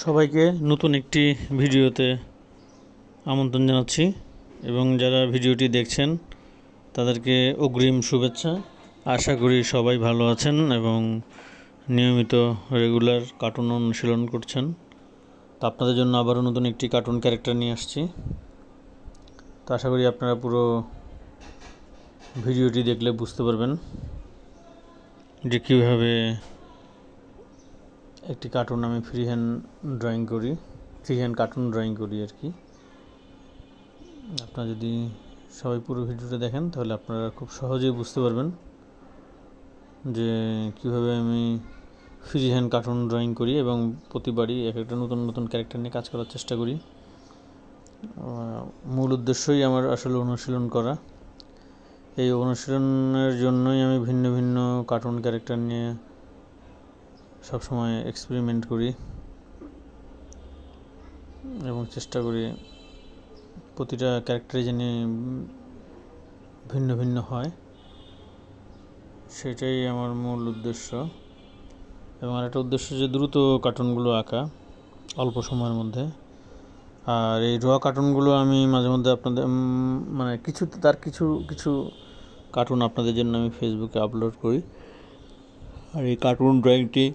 সবাইকে নতুন একটি ভিডিওতে আমন্ত্রণ জানাচ্ছি এবং যারা ভিডিওটি দেখছেন তাদেরকে অগ্রিম শুভেচ্ছা। আশা করি সবাই ভালো আছেন এবং নিয়মিত রেগুলার কার্টুন অনুশীলন করছেন। তো আপনাদের জন্য আবারও নতুন একটি কার্টুন ক্যারেক্টার নিয়ে আসছি। তো আশা করি আপনারা পুরো ভিডিওটি দেখলে বুঝতে পারবেন যে কীভাবে একটি কার্টুন আমি ফ্রি হ্যান্ড কার্টুন ড্রয়িং করি আর কি। আপনারা যদি সবাই পুরো ভিডিওটা দেখেন তাহলে আপনারা খুব সহজেই বুঝতে পারবেন যে কীভাবে আমি ফ্রি হ্যান্ড কার্টুন ড্রয়িং করি এবং প্রতিবারই এক একটা নতুন নতুন ক্যারেক্টার নিয়ে কাজ করার চেষ্টা করি। মূল উদ্দেশ্যই আমার আসলে অনুশীলন করা। এই অনুশীলনের জন্যই আমি ভিন্ন ভিন্ন কার্টুন ক্যারেক্টার নিয়ে সবসময় এক্সপেরিমেন্ট করি এবং চেষ্টা করি প্রতিটা ক্যারেক্টারই যেন ভিন্ন ভিন্ন হয়, সেটাই আমার মূল উদ্দেশ্য। এবং আরেকটা উদ্দেশ্য যে দ্রুত কার্টুনগুলো আঁকা অল্প সময়ের মধ্যে। আর এই র কার্টুনগুলো আমি মাঝে মধ্যে আপনাদের কিছু কার্টুন আপনাদের জন্য আমি ফেসবুকে আপলোড করি। আর এই কার্টুন ড্রয়িংটি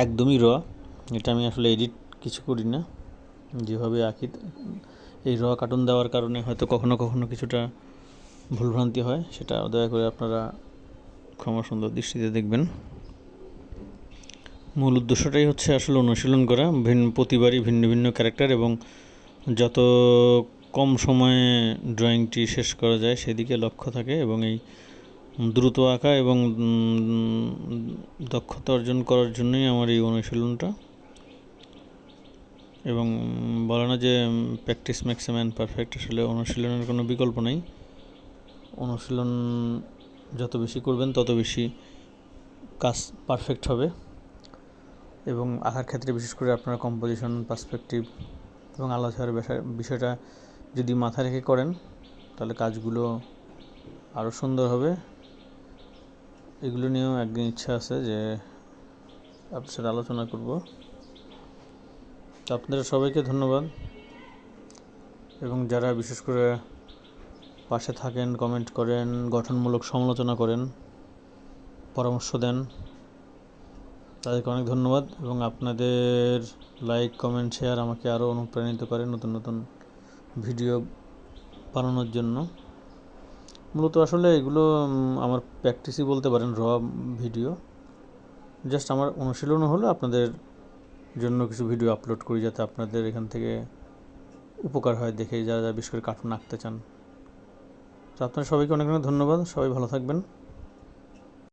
একদমই র, এটা আমি আসলে এডিট কিছু করি না, যেভাবে আঁকি। এই র কার্টুন দেওয়ার কারণে হয়তো কখনো কখনো কিছুটা ভুলভ্রান্তি হয়, সেটা দয়া করে আপনারা ক্ষমা সুন্দর দৃষ্টিতে দেখবেন। মূল উদ্দেশ্যটাই হচ্ছে আসলে অনুশীলন করা, প্রতিবারই ভিন্ন ভিন্ন ক্যারেক্টার এবং যত কম সময়ে ড্রয়িংটি শেষ করা যায় সেদিকে লক্ষ্য থাকে এবং এই দ্রুত আঁকা এবং দক্ষতা অর্জন করার জন্যই আমার এই অনুশীলনটা। এবং বলে না যে practice makes a man perfect, আসলে অনুশীলনের কোনো বিকল্প নেই। অনুশীলন যত বেশি করবেন তত বেশি কাজ পারফেক্ট হবে। এবং আঁকার ক্ষেত্রে বিশেষ করে আপনারা কম্পোজিশন, পার্সপেক্টিভ এবং আলোচনার বিষয়টা যদি মাথায় রেখে করেন তাহলে কাজগুলো আরও সুন্দর হবে। এগুলো নিয়েও একদিন ইচ্ছা আছে যে আপনার সাথে আলোচনা করব। তো আপনাদের সবাইকে ধন্যবাদ এবং যারা বিশেষ করে পাশে থাকেন, কমেন্ট করেন, গঠনমূলক সমালোচনা করেন, পরামর্শ দেন, তাদেরকে অনেক ধন্যবাদ। এবং আপনাদের লাইক, কমেন্ট, শেয়ার আমাকে আরও অনুপ্রাণিত করে নতুন নতুন ভিডিও বানানোর জন্য। মূলত আসলে এগুলো আমার প্র্যাকটিসই বলতে পারেন, র ভিডিও। জাস্ট আমার অনুশীলনও হলো, আপনাদের জন্য কিছু ভিডিও আপলোড করি যাতে আপনাদের এখান থেকে উপকার হয় দেখে, যারা বিশেষ করে কার্টুন আঁকতে চান। তো আপনারা সবাইকে অনেক অনেক ধন্যবাদ। সবাই ভালো থাকবেন।